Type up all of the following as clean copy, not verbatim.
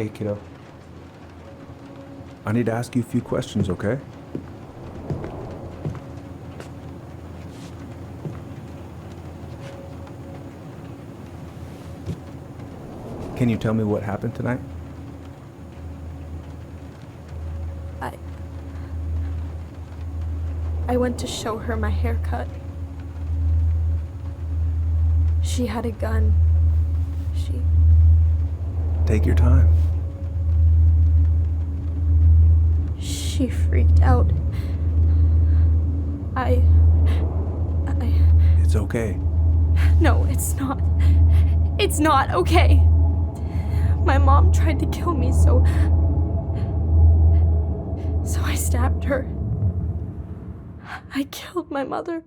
Hey, kiddo. I need to ask you a few questions, okay? Can you tell me what happened tonight? I went to show her my haircut. She had a gun. Take your time. She freaked out. It's okay. No, it's not. It's not okay. My mom tried to kill me, so I stabbed her. I killed my mother.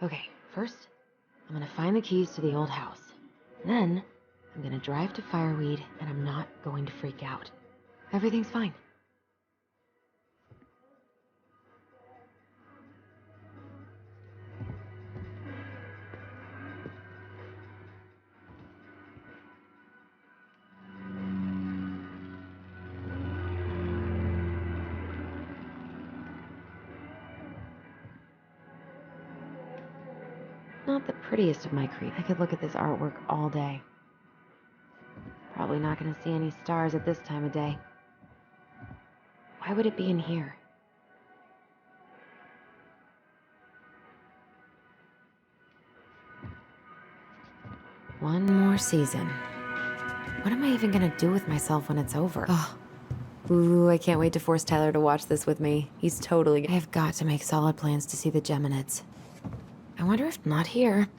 Okay, first, I'm gonna find the keys to the old house. Then, I'm gonna drive to Fireweed, and I'm not going to freak out. Everything's fine. Not the prettiest of my creed. I could look at this artwork all day. Probably not gonna see any stars at this time of day. Why would it be in here? One more season. What am I even gonna do with myself when it's over? Oh. Ooh, I can't wait to force Tyler to watch this with me. He's totally... I've got to make solid plans to see the Geminids. I wonder if not here.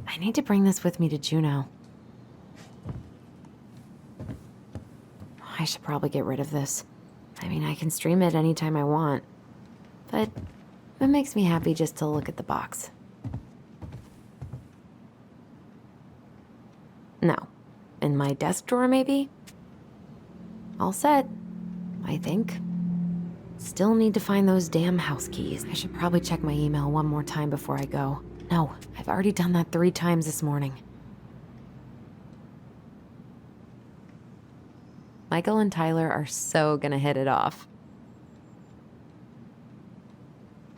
I need to bring this with me to Juneau. I should probably get rid of this. I mean, I can stream it anytime I want. But it makes me happy just to look at the box. No. In my desk drawer, maybe? All set, I think. Still need to find those damn house keys. I should probably check my email one more time before I go. No, I've already done that 3 times this morning. Michael and Tyler are so gonna hit it off.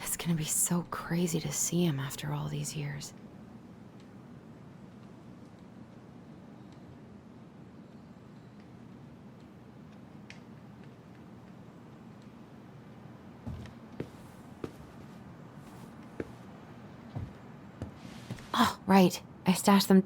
It's gonna be so crazy to see him after all these years. Oh, right. I stashed them.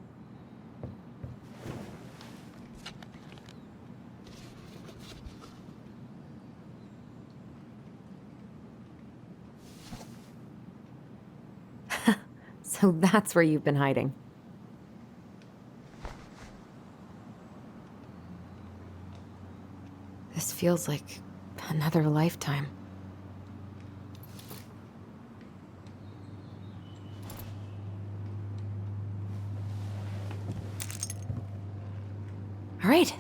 So that's where you've been hiding. This feels like another lifetime. All right.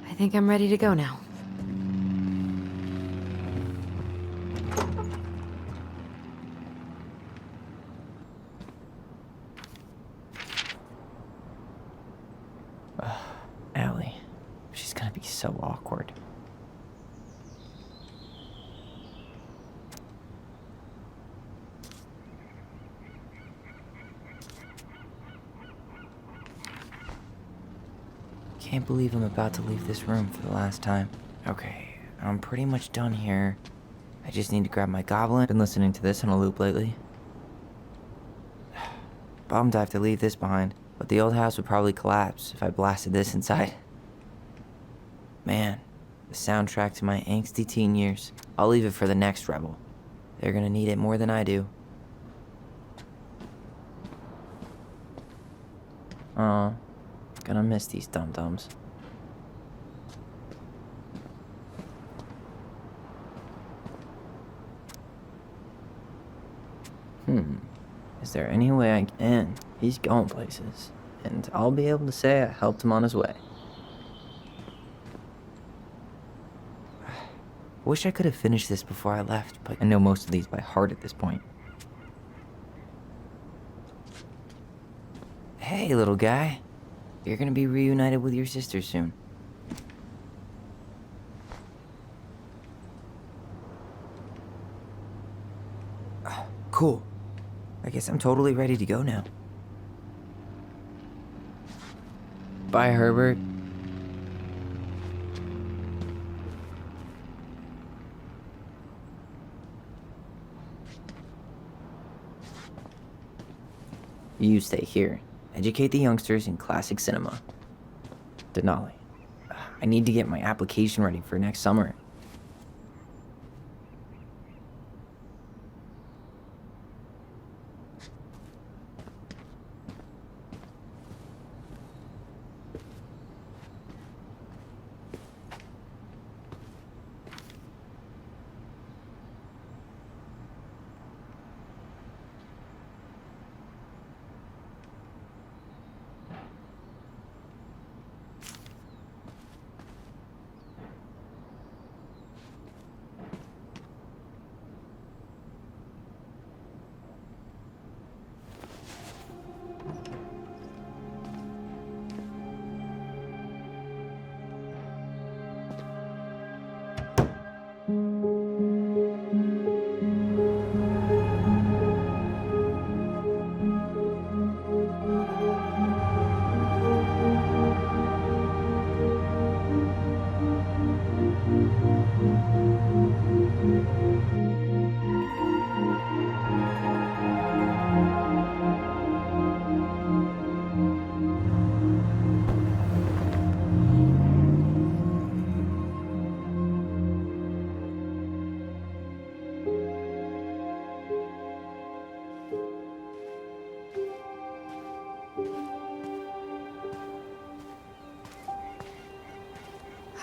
I think I'm ready to go now. Allie. She's gonna be so awkward. Can't believe I'm about to leave this room for the last time. Okay, I'm pretty much done here. I just need to grab my goblin. Been listening to this on a loop lately. Bummed I have to leave this behind, but the old house would probably collapse if I blasted this inside. Man, the soundtrack to my angsty teen years. I'll leave it for the next rebel. They're gonna need it more than I do. Aw, gonna miss these dum-dums. Is there any way I can? He's going places, and I'll be able to say I helped him on his way. Wish I could have finished this before I left, but I know most of these by heart at this point. Hey, little guy. You're gonna be reunited with your sister soon. Cool. I guess I'm totally ready to go now. Bye, Herbert. You stay here. Educate the youngsters in classic cinema. Denali. I need to get my application ready for next summer.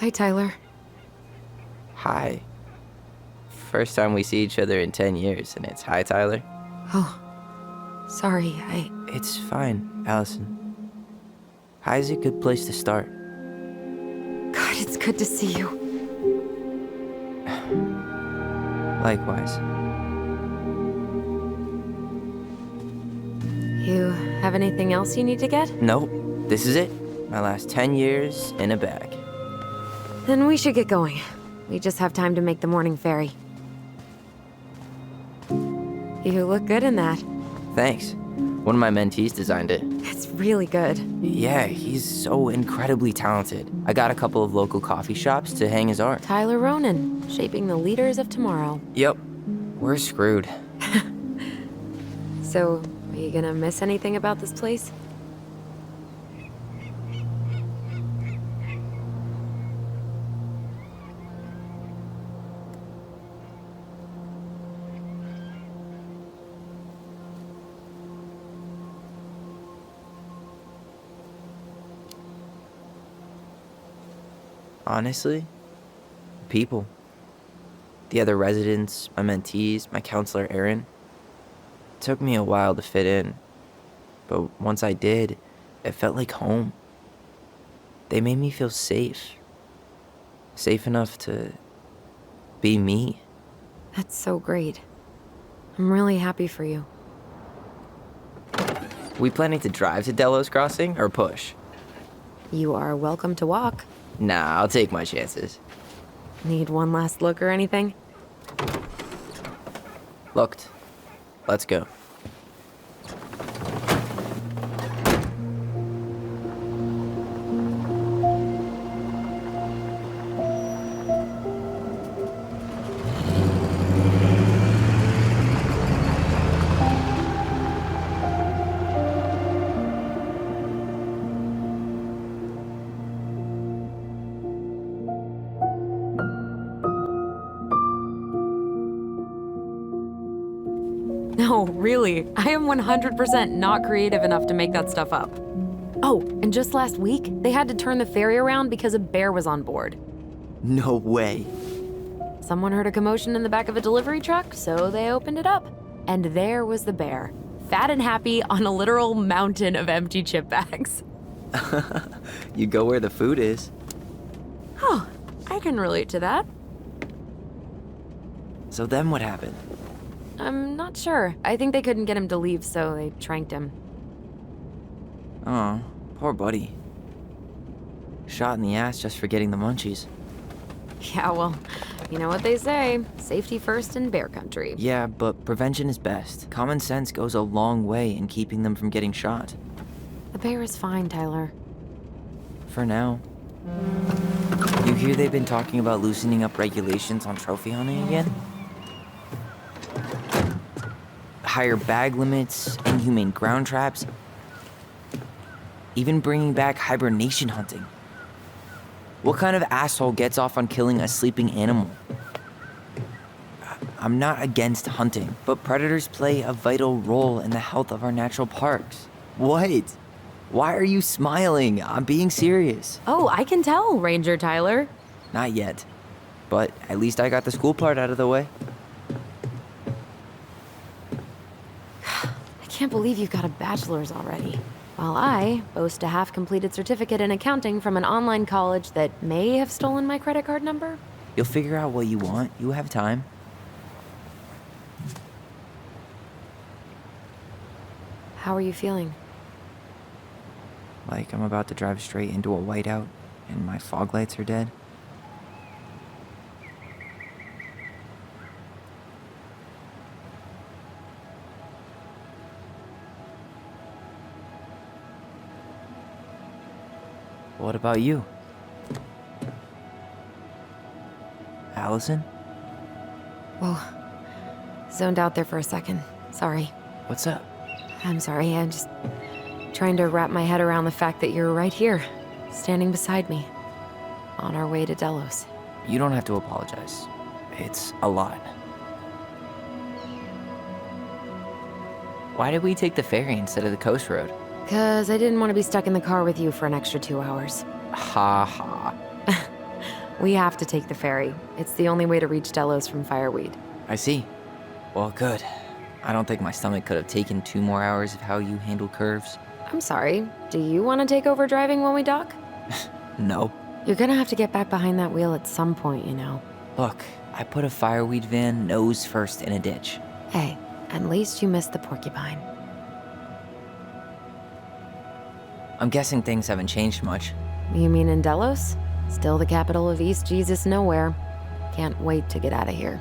Hi, Tyler. Hi. First time we see each other in 10 years, and it's hi, Tyler. Oh, sorry, It's fine, Allison. Hi's a good place to start. God, it's good good to see you. Likewise. You have anything else you need to get? Nope. This is it. My last 10 years in a bag. Then we should get going. We just have time to make the morning ferry. You look good in that. Thanks. One of my mentees designed it. It's really good. Yeah, he's so incredibly talented. I got a couple of local coffee shops to hang his art. Tyler Ronan, shaping the leaders of tomorrow. Yep. We're screwed. So, are you gonna miss anything about this place? Honestly, people. The other residents, my mentees, my counselor Aaron. It took me a while to fit in, but once I did, it felt like home. They made me feel safe. Safe enough to be me. That's so great. I'm really happy for you. We planning to drive to Delos Crossing or push? You are welcome to walk. Nah, I'll take my chances. Need one last look or anything? Looked. Let's go. No, really. I am 100% not creative enough to make that stuff up. Oh, and just last week, they had to turn the ferry around because a bear was on board. No way. Someone heard a commotion in the back of a delivery truck, so they opened it up. And there was the bear, fat and happy on a literal mountain of empty chip bags. You go where the food is. Oh, I can relate to that. So then what happened? I'm not sure. I think they couldn't get him to leave, so they tranked him. Oh, poor buddy. Shot in the ass just for getting the munchies. Yeah, well, you know what they say. Safety first in bear country. Yeah, but prevention is best. Common sense goes a long way in keeping them from getting shot. The bear is fine, Tyler. For now. You hear they've been talking about loosening up regulations on trophy hunting again? Higher bag limits, inhumane ground traps, even bringing back hibernation hunting. What kind of asshole gets off on killing a sleeping animal? I'm not against hunting, but predators play a vital role in the health of our natural parks. What? Why are you smiling? I'm being serious. Oh, I can tell, Ranger Tyler. Not yet, but at least I got the school part out of the way. I can't believe you've got a bachelor's already. While I boast a half-completed certificate in accounting from an online college that may have stolen my credit card number. You'll figure out what you want. You have time. How are you feeling? Like I'm about to drive straight into a whiteout and my fog lights are dead. What about you? Allison? Whoa. Zoned out there for a second. Sorry. What's up? I'm sorry. I'm just trying to wrap my head around the fact that you're right here, standing beside me, on our way to Delos. You don't have to apologize. It's a lot. Why did we take the ferry instead of the coast road? 'Cause I didn't want to be stuck in the car with you for an extra 2 hours. Ha ha. We have to take the ferry. It's the only way to reach Delos from Fireweed. I see. Well, good. I don't think my stomach could have taken 2 more hours of how you handle curves. I'm sorry. Do you want to take over driving when we dock? No, You're gonna have to get back behind that wheel at some point, you know. Look, I put a fireweed van nose first in a ditch. Hey, at least you missed the porcupine. I'm guessing things haven't changed much. You mean in Delos? Still the capital of East Jesus Nowhere. Can't wait to get out of here.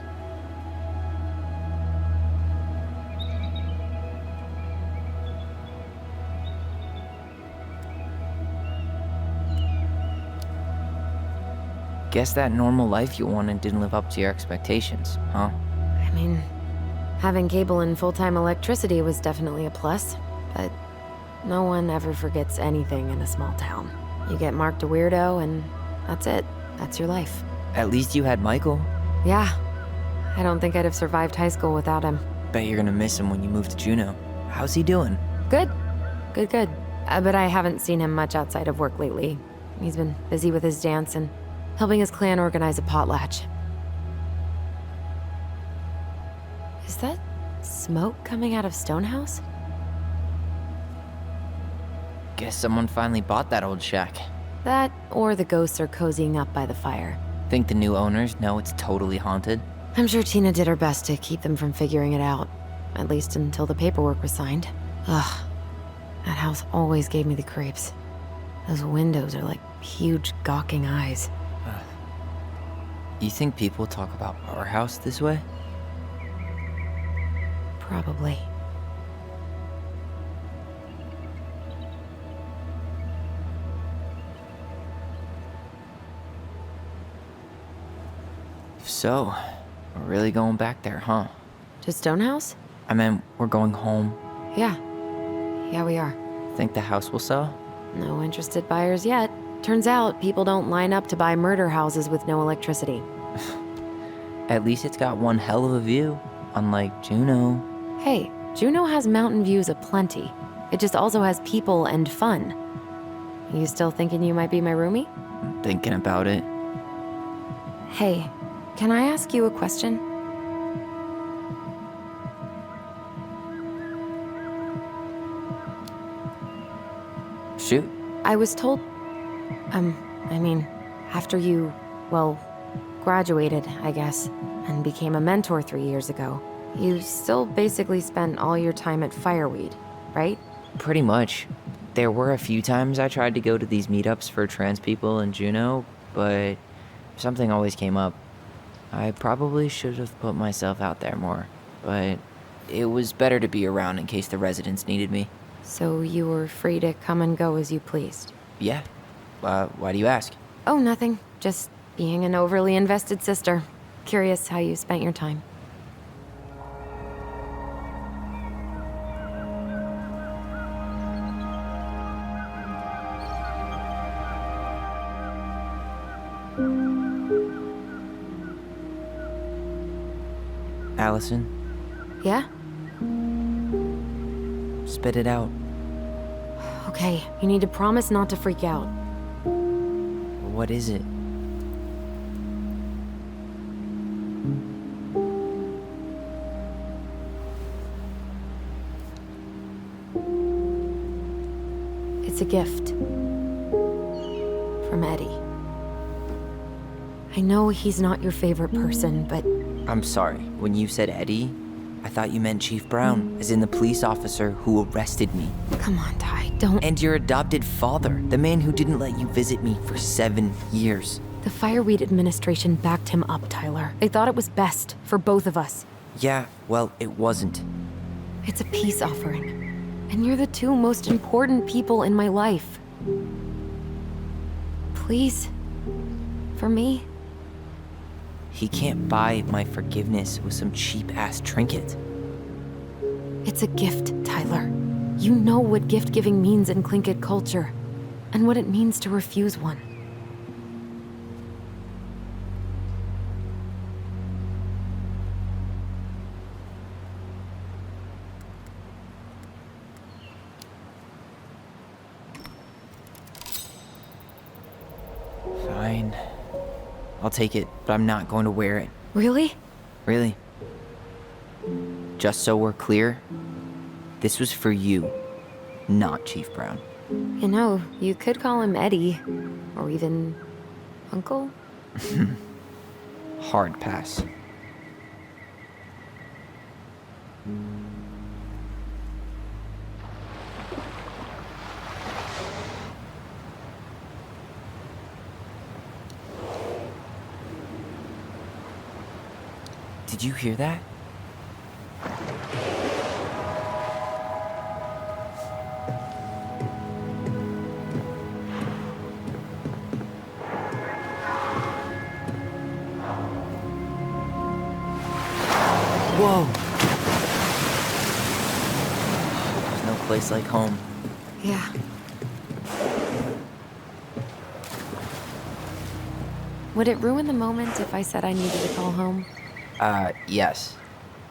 Guess that normal life you wanted didn't live up to your expectations, huh? I mean, having cable and full-time electricity was definitely a plus, but no one ever forgets anything in a small town. You get marked a weirdo and that's it. That's your life. At least you had Michael. Yeah. I don't think I'd have survived high school without him. Bet you're gonna miss him when you move to Juneau. How's he doing? Good. Good. But I haven't seen him much outside of work lately. He's been busy with his dance and helping his clan organize a potlatch. Is that smoke coming out of Stonehouse? Guess someone finally bought that old shack. That, or the ghosts are cozying up by the fire. Think the new owners know it's totally haunted? I'm sure Tina did her best to keep them from figuring it out. At least until the paperwork was signed. Ugh. That house always gave me the creeps. Those windows are like huge gawking eyes. You think people talk about our house this way? Probably. So, we're really going back there, huh? To Stonehouse? I mean, we're going home. Yeah. Yeah, we are. Think the house will sell? No interested buyers yet. Turns out people don't line up to buy murder houses with no electricity. At least it's got one hell of a view, unlike Juneau. Hey, Juneau has mountain views aplenty. It just also has people and fun. You still thinking you might be my roomie? I'm thinking about it. Hey, can I ask you a question? Shoot. I was told, after you, well, graduated, I guess, and became a mentor 3 years ago, you still basically spent all your time at Fireweed, right? Pretty much. There were a few times I tried to go to these meetups for trans people in Juneau, but something always came up. I probably should have put myself out there more, but it was better to be around in case the residents needed me. So you were free to come and go as you pleased? Yeah. Why do you ask? Oh, nothing. Just being an overly invested sister. Curious how you spent your time. Allison, Yeah? spit it out. Okay, you need to promise not to freak out. What is it? It's a gift. From Eddie. I know he's not your favorite person, but I'm sorry. When you said Eddie, I thought you meant Chief Brown, as in the police officer who arrested me. come on, Ty, don't. And your adopted father, the man who didn't let you visit me for 7 years. The Fireweed administration backed him up, Tyler. They thought it was best for both of us. Yeah, well, it wasn't. It's a peace offering. And you're the two most important people in my life. Please. For me. He can't buy my forgiveness with some cheap-ass trinket. It's a gift, Tyler. You know what gift-giving means in Tlingit culture. And what it means to refuse one. Fine. I'll take it, but I'm not going to wear it. Really? Really. Just so we're clear, this was for you, not Chief Brown. You know, you could call him Eddie. Or even Uncle? Hard pass. Did you hear that? Whoa! There's no place like home. Yeah. Would it ruin the moment if I said I needed to call home? Yes.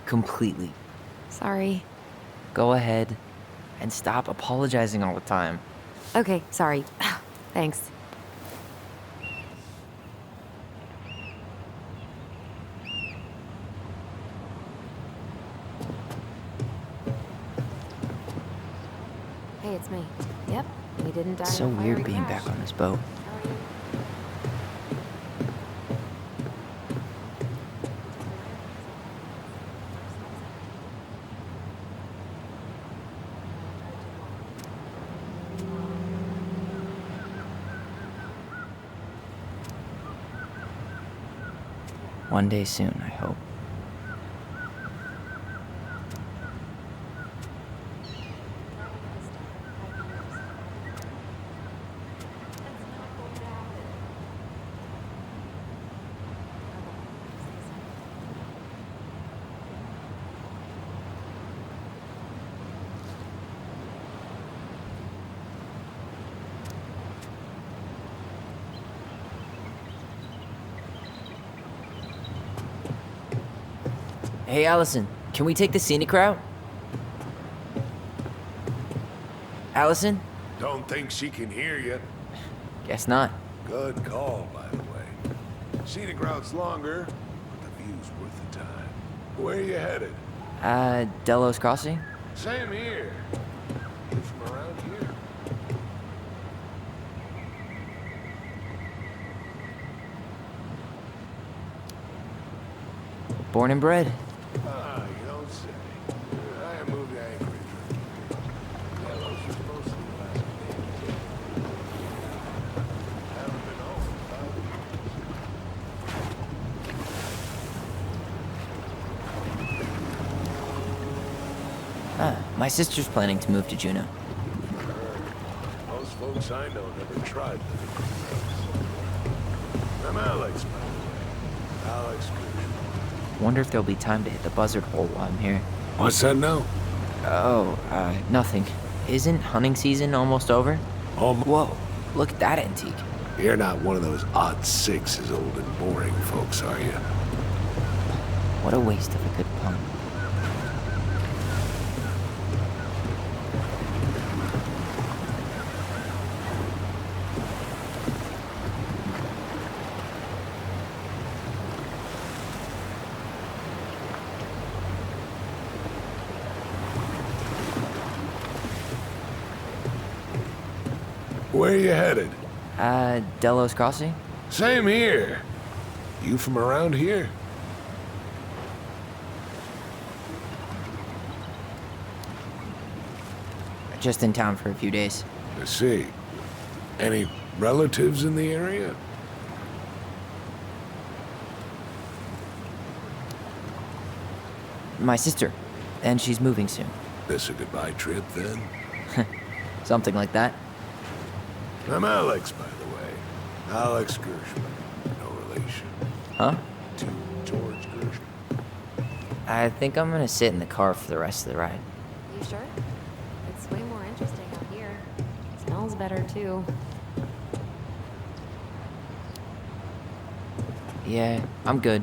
Completely. Sorry. Go ahead and stop apologizing all the time. Okay, sorry. Thanks. Hey, it's me. Yep, we didn't die It's so in a fiery weird being crash. back on this boat. How are you? One day soon, I hope. Hey, Allison, can we take the scenic route? Allison? Don't think she can hear you. Guess not. Good call, by the way. Scenic route's longer, but the view's worth the time. Where are you headed? Delos Crossing? Same here. You from around here? Born and bred. Ah, you don't say. I moved to Anchorage. Delos was mostly the last name. Haven't been home in 5 years. My sister's planning to move to Juneau. Most folks I know never tried living themselves. I'm Alex, by the way. Alex Gershman. Wonder if there'll be time to hit the buzzard hole while I'm here. What's that now? Oh, nothing. Isn't hunting season almost over? Whoa, look at that antique. You're not one of those odd sixes, old and boring folks, are you? What a waste of a good pun. Where are you headed? Delos Crossing? Same here. You from around here? Just in town for a few days. I see. Any relatives in the area? My sister. And she's moving soon. This a goodbye trip, then? Something like that. I'm Alex, by the way. Alex Gershman. No relation. Huh? To George Gershman. I think I'm gonna sit in the car for the rest of the ride. You sure? It's way more interesting out here. Smells better, too. Yeah, I'm good.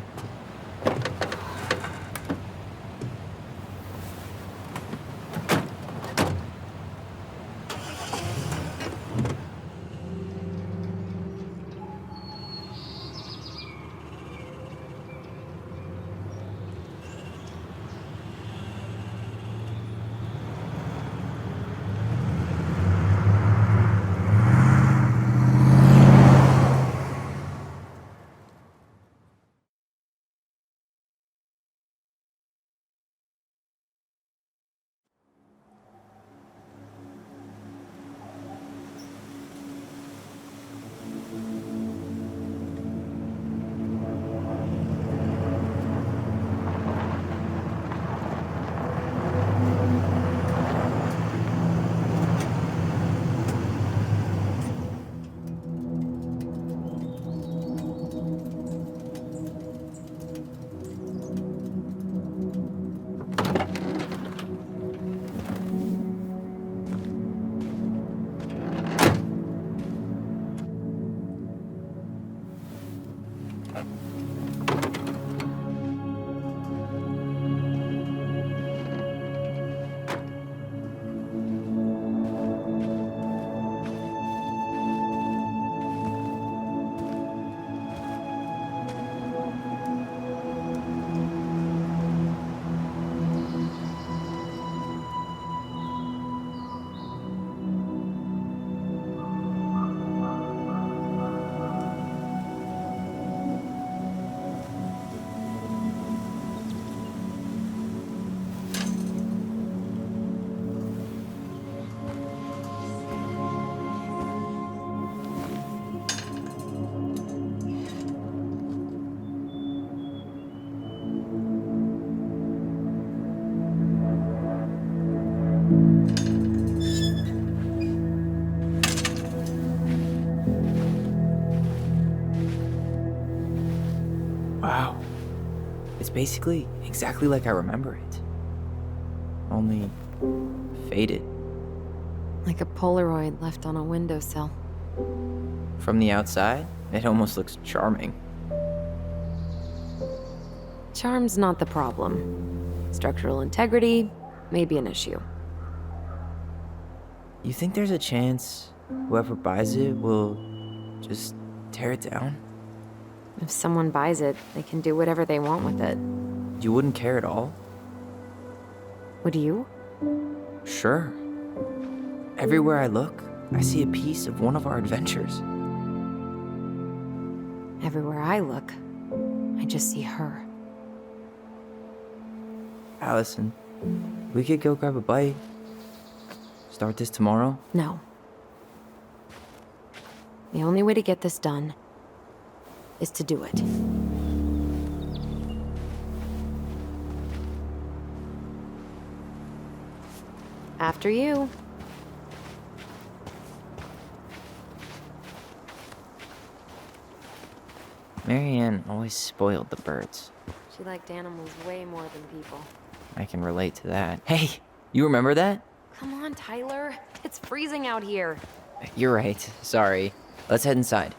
It's basically exactly like I remember it. Only faded. Like a Polaroid left on a windowsill. From the outside, it almost looks charming. Charm's not the problem. Structural integrity may be an issue. You think there's a chance whoever buys it will just tear it down? If someone buys it, they can do whatever they want with it. You wouldn't care at all? Would you? Sure. Everywhere I look, I see a piece of one of our adventures. Everywhere I look, I just see her. Allison, we could go grab a bite. Start this tomorrow? No. The only way to get this done is to do it. After you. Marianne always spoiled the birds. She liked animals way more than people. I can relate to that. Hey, you remember that? Come on, Tyler. It's freezing out here. You're right. Sorry. Let's head inside.